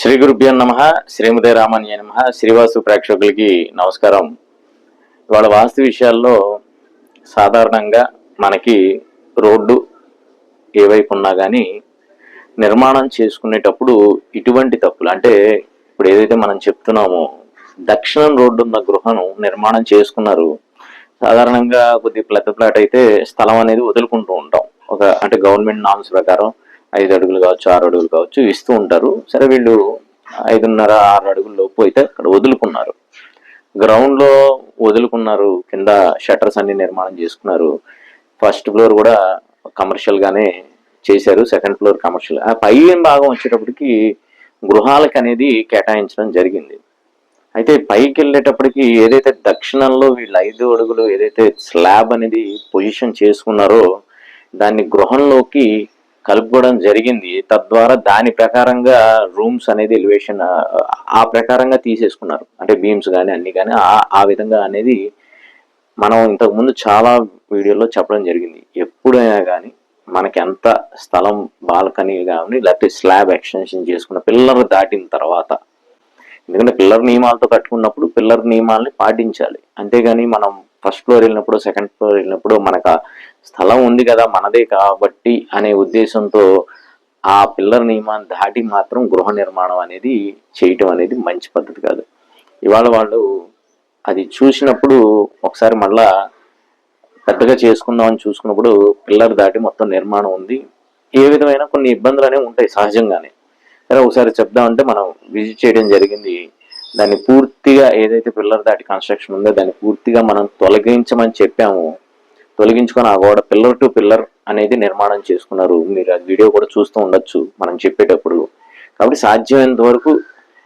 శ్రీ గురుభ్యో నమః. శ్రీమతే రామాన్య నమః. శ్రీవాసు ప్రేక్షకులకి నమస్కారం. ఇవాళ వాస్తు విషయాల్లో సాధారణంగా మనకి రోడ్డు ఏ వైపు ఉన్నా కానీ నిర్మాణం చేసుకునేటప్పుడు ఇటువంటి తప్పులు అంటే ఇప్పుడు ఏదైతే మనం చెప్తున్నామో దక్షిణం రోడ్డు ఉన్న గృహం నిర్మాణం చేసుకున్నారు. సాధారణంగా కొద్ది పెద్ద ప్లాట్ అయితే స్థలం అనేది వదులుకుంటూ ఉంటాం. అంటే గవర్నమెంట్ నామ్స్ ప్రకారం 5 అడుగులు కావచ్చు, 6 అడుగులు కావచ్చు ఇస్తూ ఉంటారు. సరే వీళ్ళు 5.5, 6 అడుగుల లోపు అయితే అక్కడ వదులుకున్నారు. గ్రౌండ్ లో వదులుకున్నారు, కింద షట్టర్స్ అన్ని నిర్మాణం చేసుకున్నారు. ఫస్ట్ ఫ్లోర్ కూడా కమర్షియల్ గానే చేశారు, సెకండ్ ఫ్లోర్ కమర్షియల్. ఆ పై భాగం వచ్చేటప్పటికి గృహాలకు అనేది కేటాయించడం జరిగింది. అయితే పైకి వెళ్ళేటప్పటికి ఏదైతే దక్షిణంలో వీళ్ళు 5 అడుగులు ఏదైతే స్లాబ్ అనేది పొజిషన్ చేసుకున్నారో దాన్ని గృహంలోకి కలుపుకోవడం జరిగింది. తద్వారా దాని ప్రకారంగా రూమ్స్ అనేది ఎలివేషన్ ఆ ప్రకారంగా తీసేసుకున్నారు. అంటే బీమ్స్ కానీ అన్ని కానీ ఆ విధంగా అనేది మనం ఇంతకుముందు చాలా వీడియోలో చెప్పడం జరిగింది. ఎప్పుడైనా కానీ మనకి ఎంత స్థలం బాల్కనీ కానీ లేకపోతే స్లాబ్ ఎక్స్టెన్షన్ చేసుకున్న పిల్లర్ దాటిన తర్వాత, ఎందుకంటే పిల్లర్ నియమాలతో కట్టుకున్నప్పుడు పిల్లర్ నియమాలని పాటించాలి. అంతేగాని మనం ఫస్ట్ ఫ్లోర్ వెళ్ళినప్పుడు, సెకండ్ ఫ్లోర్ వెళ్ళినప్పుడు మనకు స్థలం ఉంది కదా మనదే కాబట్టి అనే ఉద్దేశంతో ఆ పిల్లర్ నియమాన్ని దాటి మాత్రం గృహ నిర్మాణం అనేది చేయటం అనేది మంచి పద్ధతి కాదు. ఇవాళ వాళ్ళు అది చూసినప్పుడు ఒకసారి మళ్ళా పెద్దగా చేసుకుందాం అని చూసుకున్నప్పుడు పిల్లర్ దాటి మొత్తం నిర్మాణం ఉంది. ఏ విధమైన కొన్ని ఇబ్బందులు అనేవి ఉంటాయి సహజంగానే. సరే ఒకసారి చెప్దామంటే మనం విజిట్ చేయడం జరిగింది. దాన్ని పూర్తిగా ఏదైతే పిల్లర్ దాటి కన్స్ట్రక్షన్ ఉందో దాన్ని పూర్తిగా మనం తొలగించమని చెప్పాము. తొలగించుకొని ఆ గోడ పిల్లర్ టు పిల్లర్ అనేది నిర్మాణం చేసుకున్నారు. మీరు ఆ వీడియో కూడా చూస్తూ ఉండొచ్చు మనం చెప్పేటప్పుడు. కాబట్టి సాధ్యమైనంత వరకు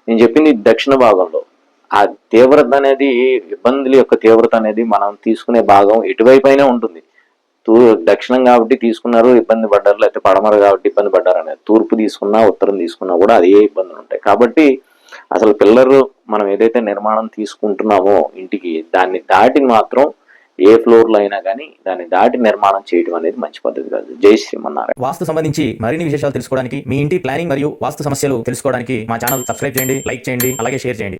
నేను చెప్పింది దక్షిణ భాగంలో ఆ తీవ్రత అనేది, ఇబ్బందుల యొక్క తీవ్రత అనేది మనం తీసుకునే భాగం ఎటువైపు అయినా ఉంటుంది. దక్షిణం కాబట్టి తీసుకున్నారు ఇబ్బంది పడ్డారు, లేకపోతే పడమర కాబట్టి ఇబ్బంది పడ్డారు అనేది. తూర్పు తీసుకున్నా ఉత్తరం తీసుకున్నా కూడా అదే ఇబ్బందులు ఉంటాయి. కాబట్టి అసలు పిల్లర్ మనం ఏదైతే నిర్మాణం తీసుకుంటున్నామో ఇంటికి దాన్ని దాటి మాత్రం ఏ ఫ్లోర్ లో అయినా కానీ దాన్ని దాటి నిర్మాణం చేయడం అనేది మంచి పద్ధతి కాదు. జై శ్రీమన్నారాయణ. వాస్తు సంబంధించి మరిన్ని విశేషాలు తెలుసుకోవడానికి, మీ ఇంటి ప్లానింగ్ మరియు వాస్తు సమస్యలు తెలుసుకోవడానికి మా ఛానల్ సబ్స్క్రైబ్ చేయండి, లైక్ చేయండి, అలాగే షేర్ చేయండి.